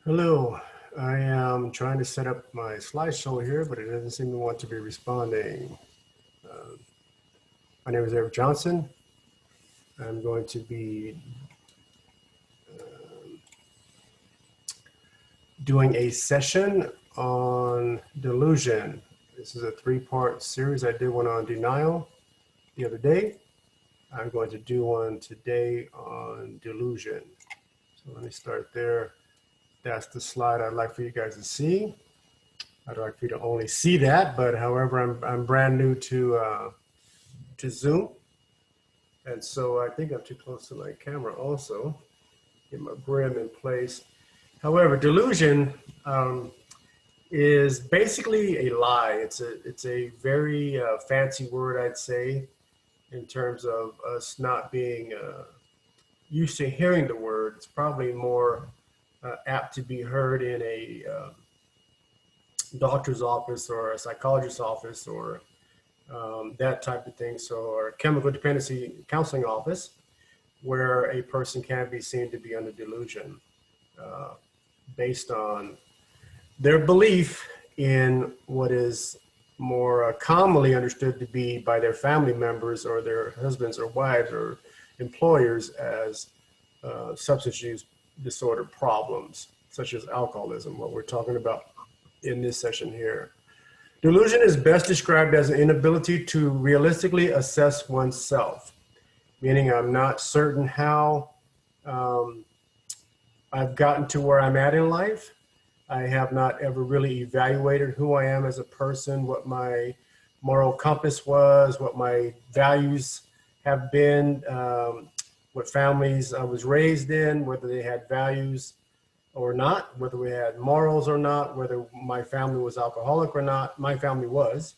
Hello, I am trying to set up my slideshow here, but it doesn't seem to want to be responding. Uh, my name is Eric Johnson. I'm going to be doing a session on delusion. This is a three-part series. I did one on denial the other day. I'm going to do one today on delusion. So let me start there. That's the slide I'd like for you guys to see. I'd like for you to only see that, but however, I'm brand new to Zoom, and so I think I'm too close to my camera. Also, get my brim in place. However, delusion is basically a lie. It's a very fancy word, I'd say, in terms of us not being used to hearing the word. It's probably more apt to be heard in a doctor's office or a psychologist's office or that type of thing. So, or chemical dependency counseling office, where a person can be seen to be under delusion based on their belief in what is more commonly understood to be by their family members or their husbands or wives or employers as substance use disorder problems, such as alcoholism, what we're talking about in this session here. Delusion is best described as an inability to realistically assess oneself, meaning I'm not certain how I've gotten to where I'm at in life. I have not ever really evaluated who I am as a person, what my moral compass was, what my values have been, what families I was raised in, whether they had values or not, whether we had morals or not, whether my family was alcoholic or not. My family was.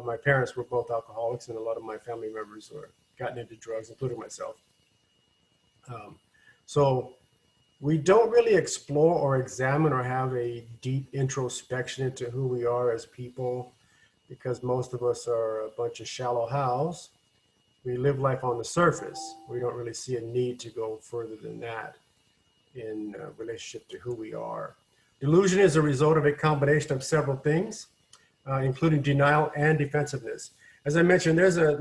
My parents were both alcoholics, and a lot of my family members were gotten into drugs, including myself. So we don't really explore or examine or have a deep introspection into who we are as people, because most of us are a bunch of shallow hows. We live life on the surface. We don't really see a need to go further than that in relationship to who we are. Delusion is a result of a combination of several things, including denial and defensiveness. As I mentioned, there's a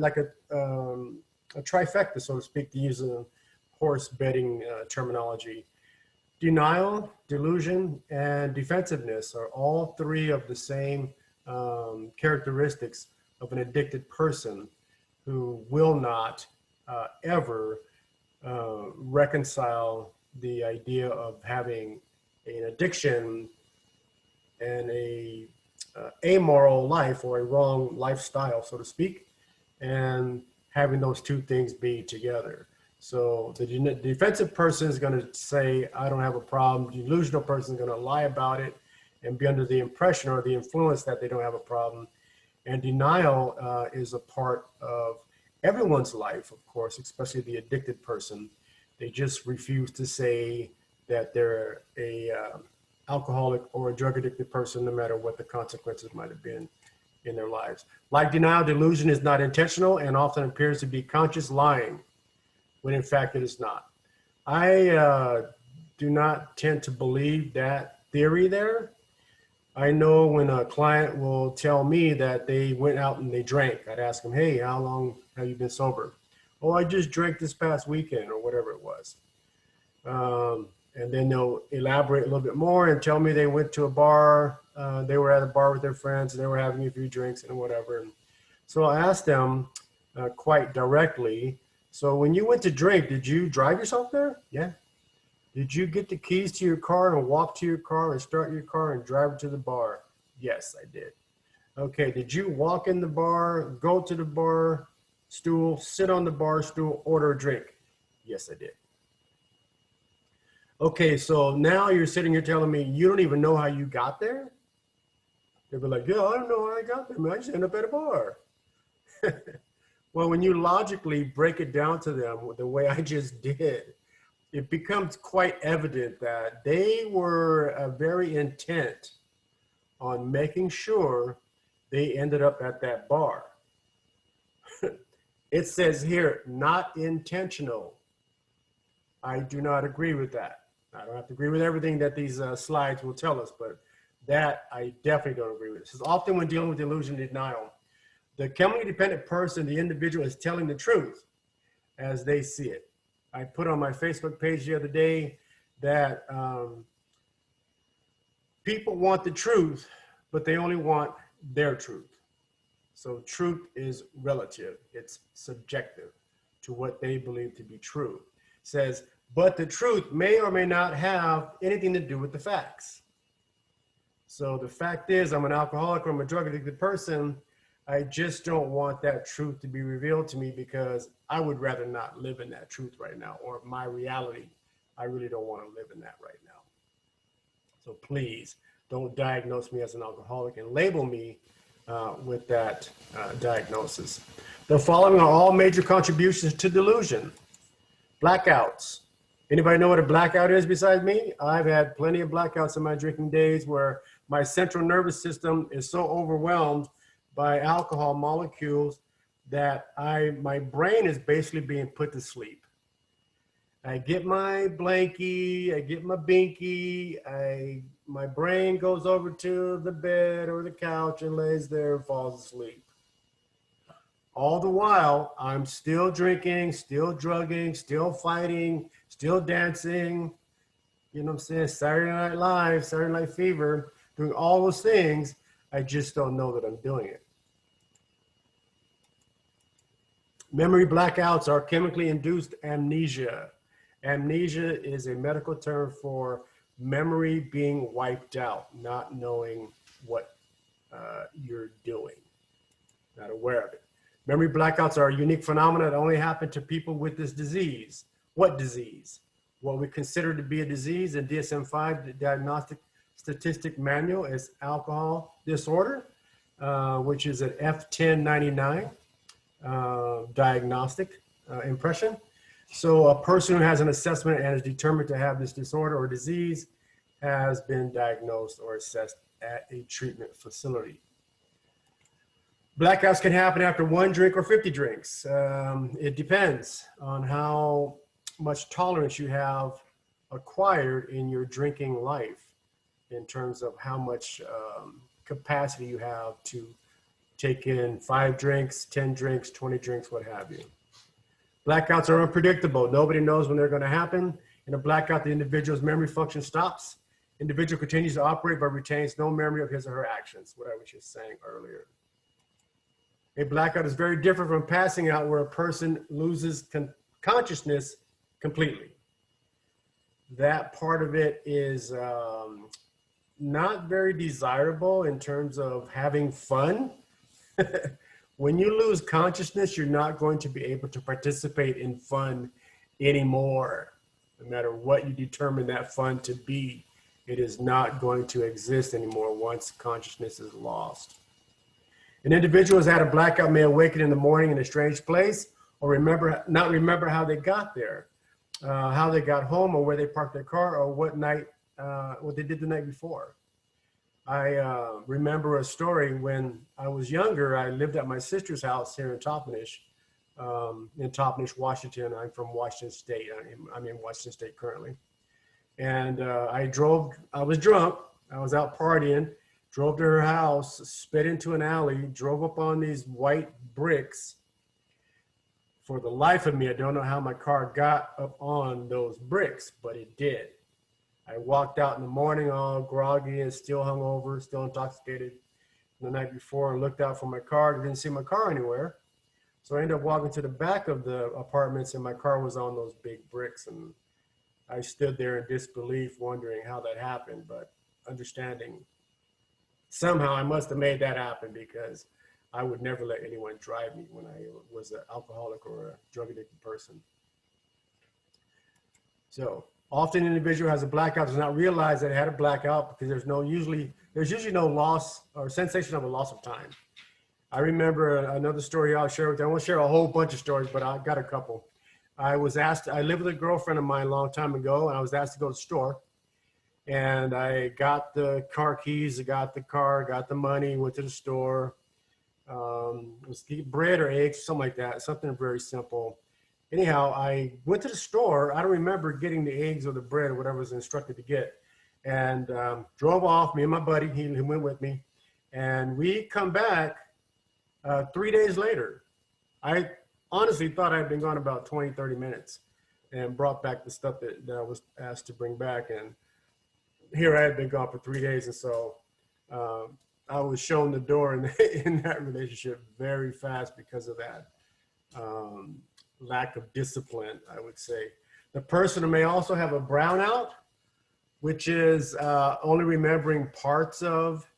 trifecta, so to speak, to use a horse betting terminology. Denial, delusion, and defensiveness are all three of the same characteristics of an addicted person who will not ever reconcile the idea of having an addiction and a amoral life or a wrong lifestyle, so to speak, and having those two things be together. So the defensive person is going to say, I don't have a problem. The delusional person is going to lie about it and be under the impression or the influence that they don't have a problem. And denial is a part of everyone's life, of course, especially the addicted person. They just refuse to say that they're a alcoholic or a drug addicted person, no matter what the consequences might have been in their lives. Like denial, delusion is not intentional and often appears to be conscious lying, when in fact it is not. I do not tend to believe that theory there. I know when a client will tell me that they went out and they drank, I'd ask them, hey, how long have you been sober? Oh, I just drank this past weekend or whatever it was. And then they'll elaborate a little bit more and tell me they went to a bar, they were at a bar with their friends and they were having a few drinks and whatever. And so I asked them quite directly, so when you went to drink, did you drive yourself there? Yeah. Did you get the keys to your car and walk to your car and start your car and drive it to the bar? Yes, I did. Okay, did you walk in the bar, go to the bar stool, sit on the bar stool, order a drink? Yes, I did. Okay, so now you're sitting here telling me you don't even know how you got there? They'll be like, yeah, I don't know how I got there, man. I just ended up at a bar. Well, when you logically break it down to them the way I just did, it becomes quite evident that they were very intent on making sure they ended up at that bar. It says here, not intentional. I do not agree with that. I don't have to agree with everything that these slides will tell us, but that I definitely don't agree with. This is often when dealing with delusion and denial. The chemically dependent person, the individual, is telling the truth as they see it. I put on my Facebook page the other day that people want the truth, but they only want their truth. So truth is relative. It's subjective to what they believe to be true. It says, but the truth may or may not have anything to do with the facts. So the fact is, I'm an alcoholic or I'm a drug addicted person. I just don't want that truth to be revealed to me because I would rather not live in that truth right now, or my reality. I really don't want to live in that right now. So please don't diagnose me as an alcoholic and label me with that diagnosis. The following are all major contributions to delusion. Blackouts. Anybody know what a blackout is besides me? I've had plenty of blackouts in my drinking days where my central nervous system is so overwhelmed by alcohol molecules that my brain is basically being put to sleep. I get my blankie, I get my binky, my brain goes over to the bed or the couch and lays there and falls asleep. All the while, I'm still drinking, still drugging, still fighting, still dancing, you know what I'm saying? Saturday Night Live, Saturday Night Fever, doing all those things. I just don't know that I'm doing it. Memory blackouts are chemically induced amnesia. Amnesia is a medical term for memory being wiped out, not knowing what you're doing, not aware of it. Memory blackouts are a unique phenomenon that only happen to people with this disease. What disease? What we consider to be a disease in DSM-5, the Diagnostic Statistic Manual, is alcohol disorder, which is an F1099 diagnostic impression. So a person who has an assessment and is determined to have this disorder or disease has been diagnosed or assessed at a treatment facility. Blackouts can happen after 1 drink or 50 drinks. It depends on how much tolerance you have acquired in your drinking life in terms of how much capacity you have to take in 5 drinks, 10 drinks, 20 drinks, what have you. Blackouts are unpredictable. Nobody knows when they're going to happen. In a blackout, the individual's memory function stops. Individual continues to operate but retains no memory of his or her actions, what I was just saying earlier. A blackout is very different from passing out, where a person loses consciousness completely. That part of it is not very desirable in terms of having fun. When you lose consciousness, you're not going to be able to participate in fun anymore. No matter what you determine that fun to be, it is not going to exist anymore once consciousness is lost. An individual who's had a blackout may awaken in the morning in a strange place, or not remember how they got there, how they got home, or where they parked their car, or what they did the night before. I remember a story when I was younger. I lived at my sister's house here in Toppenish, Washington. I'm from Washington State. I'm in Washington State currently. And I was drunk. I was out partying, drove to her house, sped into an alley, drove up on these white bricks. For the life of me, I don't know how my car got up on those bricks, but it did. I walked out in the morning all groggy and still hungover, still intoxicated the night before, and looked out for my car. I didn't see my car anywhere. So I ended up walking to the back of the apartments, and my car was on those big bricks. And I stood there in disbelief, wondering how that happened, but understanding somehow I must have made that happen, because I would never let anyone drive me when I was an alcoholic or a drug addicted person. So often an individual has a blackout, does not realize that it had a blackout, because there's usually no loss or sensation of a loss of time. I remember another story I'll share with you. I won't share a whole bunch of stories, but I got a couple. I lived with a girlfriend of mine a long time ago, and I was asked to go to the store. And I got the car keys, I got the car, got the money, went to the store. It was bread or eggs, something like that, something very simple. anyhow, I went to the store. I don't remember getting the eggs or the bread or whatever I was instructed to get, and drove off. Me and my buddy, he went with me, and we come back 3 days later. I honestly thought I'd been gone about 20, 30 minutes and brought back the stuff that I was asked to bring back. And here I had been gone for 3 days. And so I was shown the door in that relationship very fast because of that lack of discipline, I would say. The person may also have a brownout, which is only remembering parts of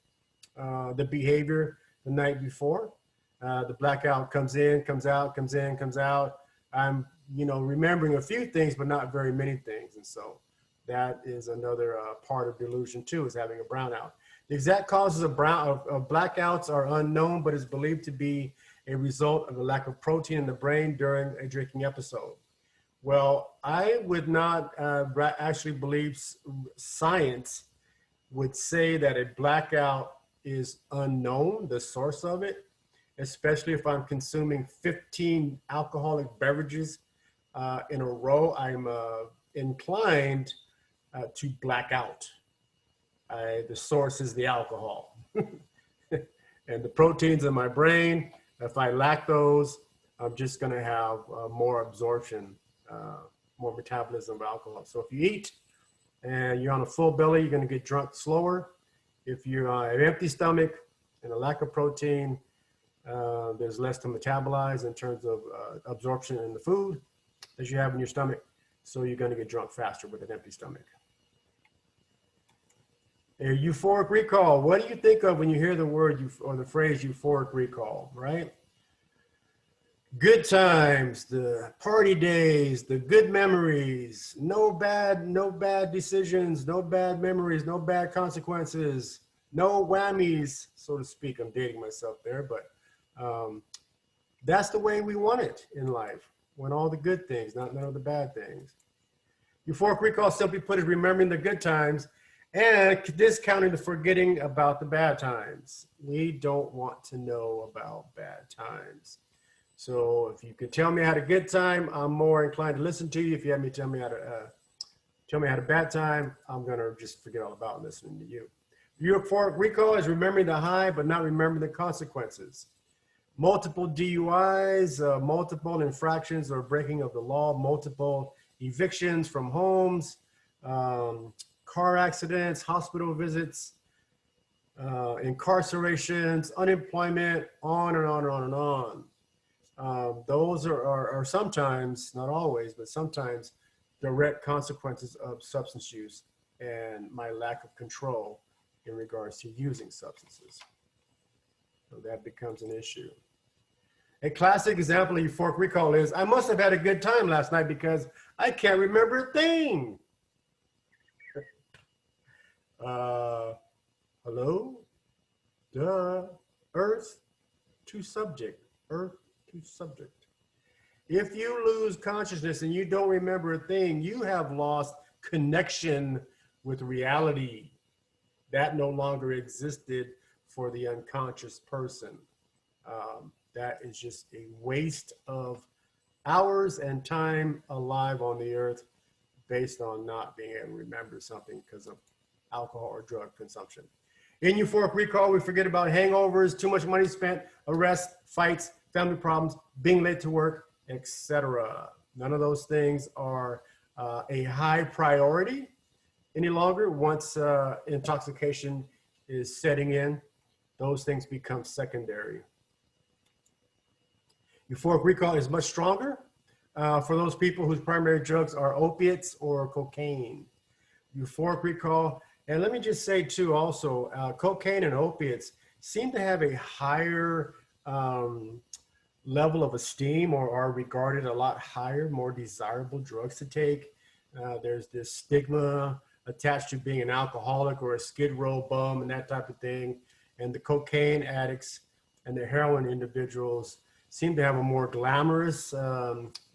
the behavior the night before. The blackout comes in, comes out, comes in, comes out. I'm, remembering a few things, but not very many things. And so that is another part of delusion too, is having a brownout. The exact causes of blackouts are unknown, but is believed to be a result of the lack of protein in the brain during a drinking episode. Well, I would not actually believe science would say that a blackout is unknown, the source of it, especially if I'm consuming 15 alcoholic beverages in a row. I'm inclined to black out. The source is the alcohol. And the proteins in my brain, if I lack those, I'm just gonna have more absorption, more metabolism of alcohol. So if you eat and you're on a full belly, you're gonna get drunk slower. If you have an empty stomach and a lack of protein, there's less to metabolize in terms of absorption in the food that you have in your stomach. So you're gonna get drunk faster with an empty stomach. A euphoric recall. What do you think of when you hear the word or the phrase euphoric recall, right? Good times, the party days, the good memories, no bad decisions, no bad memories, no bad consequences, no whammies, so to speak. I'm dating myself there, but that's the way we want it in life. Want all the good things, not none of the bad things. Euphoric recall, simply put, is remembering the good times and discounting the forgetting about the bad times. We don't want to know about bad times. So if you could tell me I had a good time, I'm more inclined to listen to you. If you have me tell me I had a bad time, I'm gonna just forget all about listening to you. Euphoric recall is remembering the high, but not remembering the consequences. Multiple DUIs, multiple infractions or breaking of the law, multiple evictions from homes, car accidents, hospital visits, incarcerations, unemployment, on and on and on and on. Those are sometimes, not always, but sometimes direct consequences of substance use and my lack of control in regards to using substances. So that becomes an issue. A classic example of euphoric recall is, I must have had a good time last night because I can't remember a thing. Hello? Duh. Earth to subject. Earth to subject. If you lose consciousness and you don't remember a thing, you have lost connection with reality. That no longer existed for the unconscious person. That is just a waste of hours and time alive on the earth based on not being able to remember something because of alcohol or drug consumption. In euphoric recall, we forget about hangovers, too much money spent, arrests, fights, family problems, being late to work, etc. None of those things are a high priority any longer. Once intoxication is setting in, those things become secondary. Euphoric recall is much stronger for those people whose primary drugs are opiates or cocaine. Euphoric recall, and let me just say too also, cocaine and opiates seem to have a higher level of esteem or are regarded a lot higher, more desirable drugs to take. There's this stigma attached to being an alcoholic or a skid row bum and that type of thing. And the cocaine addicts and the heroin individuals seem to have a more glamorous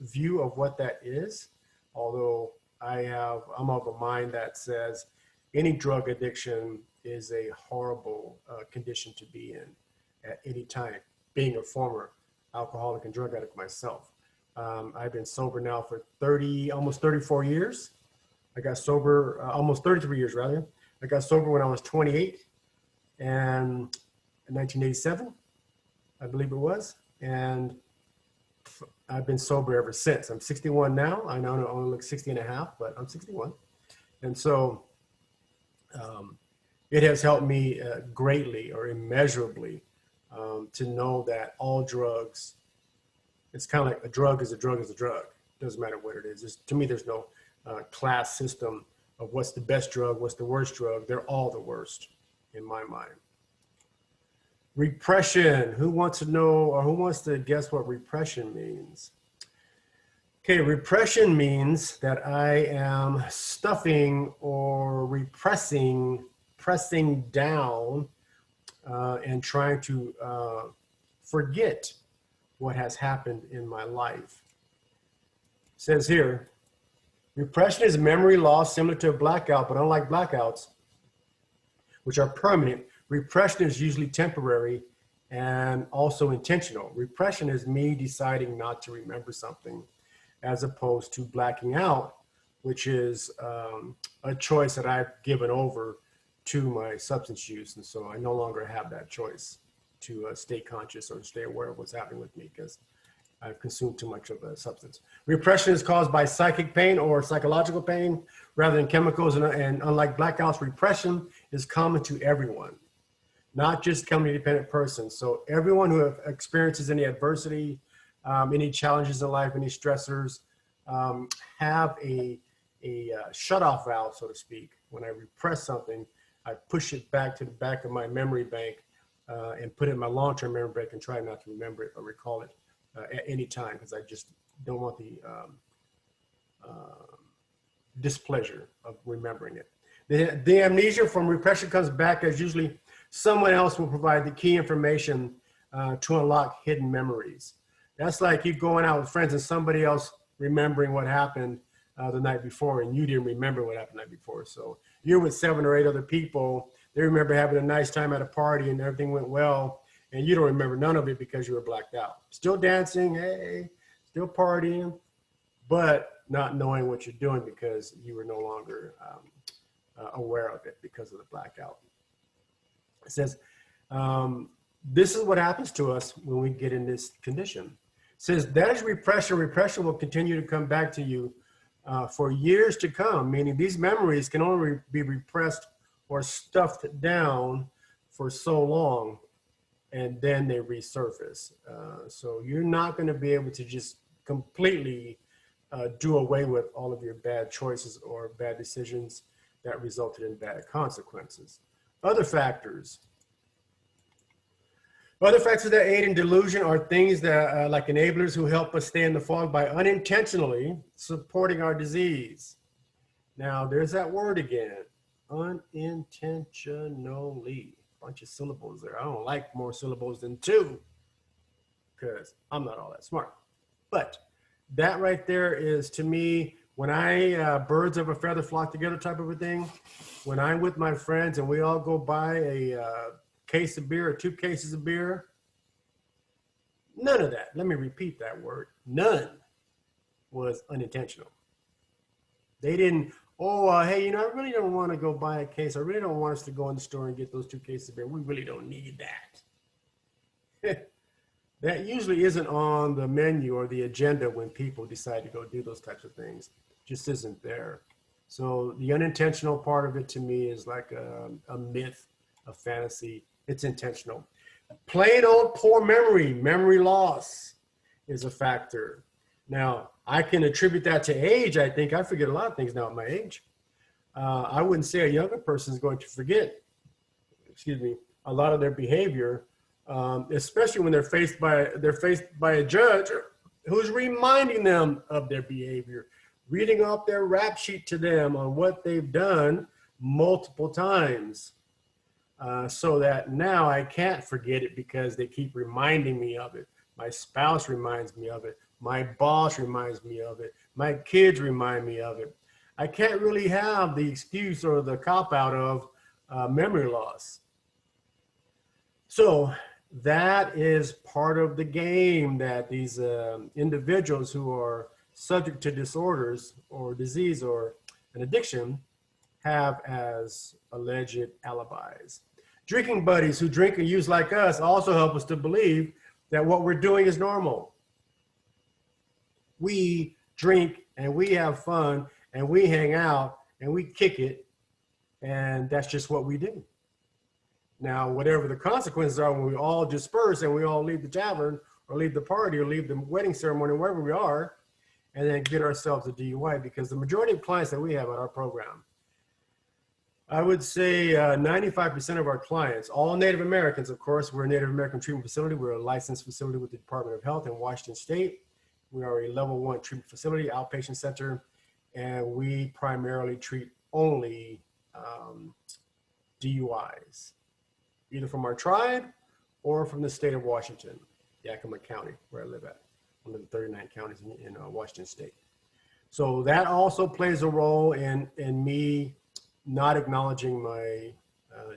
view of what that is. Although I'm of a mind that says any drug addiction is a horrible condition to be in at any time, being a former alcoholic and drug addict myself. I've been sober now for almost 34 years. I got sober, almost 33 years rather. I got sober when I was 28 and in 1987, I believe it was. And I've been sober ever since. I'm 61 now. I know I only look 60 and a half, but I'm 61. And so it has helped me greatly or immeasurably to know that all drugs, it's kind of like a drug is a drug is a drug. Doesn't matter what it is. To me, there's no class system of what's the best drug, what's the worst drug. They're all the worst in my mind. Repression. Who wants to know or who wants to guess what repression means? Okay, repression means that I am stuffing or repressing, pressing down and trying to forget what has happened in my life. It says here, repression is memory loss similar to a blackout, but unlike blackouts, which are permanent, repression is usually temporary and also intentional. Repression is me deciding not to remember something as opposed to blacking out, which is a choice that I've given over to my substance use. And so I no longer have that choice to stay conscious or stay aware of what's happening with me because I've consumed too much of a substance. Repression is caused by psychic pain or psychological pain rather than chemicals. And unlike blackouts, repression is common to everyone, not just chemical-dependent persons. So everyone who experiences any adversity, any challenges in life, any stressors, have a shut-off valve, so to speak. When I repress something, I push it back to the back of my memory bank and put it in my long-term memory bank and try not to remember it or recall it at any time because I just don't want the displeasure of remembering it. The amnesia from repression comes back as usually someone else will provide the key information to unlock hidden memories. That's like you going out with friends and somebody else remembering what happened the night before and you didn't remember what happened the night before. So you're with 7 or 8 other people. They remember having a nice time at a party and everything went well. And you don't remember none of it because you were blacked out. Still dancing, hey, still partying, but not knowing what you're doing because you were no longer aware of it because of the blackout. It says, this is what happens to us when we get in this condition. It says, that is repression. Repression will continue to come back to you for years to come, meaning these memories can only be repressed or stuffed down for so long, and then they resurface. So you're not going to be able to just completely do away with all of your bad choices or bad decisions that resulted in bad consequences. Other factors that aid in delusion are things that like enablers who help us stay in the fog by unintentionally supporting our disease. Now there's that word again, unintentionally. Bunch of syllables there. I don't like more syllables than 2 because I'm not all that smart. But that right there is, to me, when birds of a feather flock together type of a thing, when I'm with my friends and we all go buy a case of beer or 2 cases of beer, none of that, let me repeat that word, none was unintentional. They didn't, hey, I really don't want to go buy a case. I really don't want us to go in the store and get those 2 cases of beer. We really don't need that. That usually isn't on the menu or the agenda when people decide to go do those types of things. It just isn't there. So the unintentional part of it to me is like a myth, a fantasy. It's intentional. Plain old poor memory loss is a factor. Now, I can attribute that to age. I think I forget a lot of things now at my age. I wouldn't say a younger person is going to forget, a lot of their behavior, especially when they're faced by a judge who's reminding them of their behavior, reading off their rap sheet to them on what they've done multiple times. So that now I can't forget it because they keep reminding me of it. My spouse reminds me of it. My boss reminds me of it. My kids remind me of it. I can't really have the excuse or the cop-out of memory loss. So that is part of the game that these individuals who are subject to disorders or disease or an addiction have as alleged alibis. Drinking buddies who drink and use like us also help us to believe that what we're doing is normal. We drink and we have fun and we hang out and we kick it, and that's just what we do. Now, whatever the consequences are when we all disperse and we all leave the tavern or leave the party or leave the wedding ceremony, wherever we are, and then get ourselves a DUI, because the majority of clients that we have at our program, I would say 95% of our clients, all Native Americans, of course, we're a Native American treatment facility. We're a licensed facility with the Department of Health in Washington State. We are a level 1 treatment facility, outpatient center, and we primarily treat only DUIs, either from our tribe or from the state of Washington, Yakima County, where I live at, one of the 39 counties in Washington State. So that also plays a role in me not acknowledging my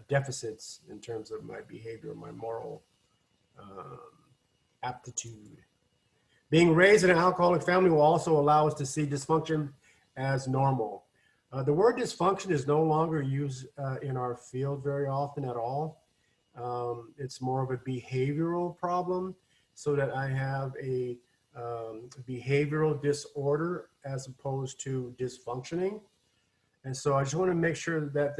deficits in terms of my behavior, my moral aptitude. Being raised in an alcoholic family will also allow us to see dysfunction as normal. The word dysfunction is no longer used in our field very often at all. It's more of a behavioral problem, so that I have a behavioral disorder as opposed to dysfunctioning. And so I just want to make sure that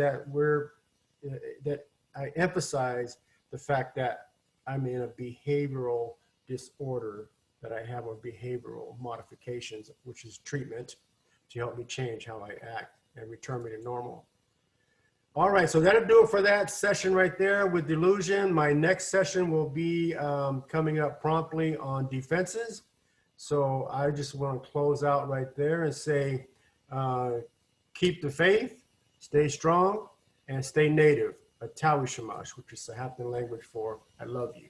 that I emphasize the fact that I'm in a behavioral disorder, that I have a behavioral modifications, which is treatment to help me change how I act and return me to normal. All right, so that'll do it for that session right there with delusion. My next session will be coming up promptly on defenses. So I just want to close out right there and say, keep the faith, stay strong, and stay native, a Tawi Shamash, which is Sahaptin language for I love you.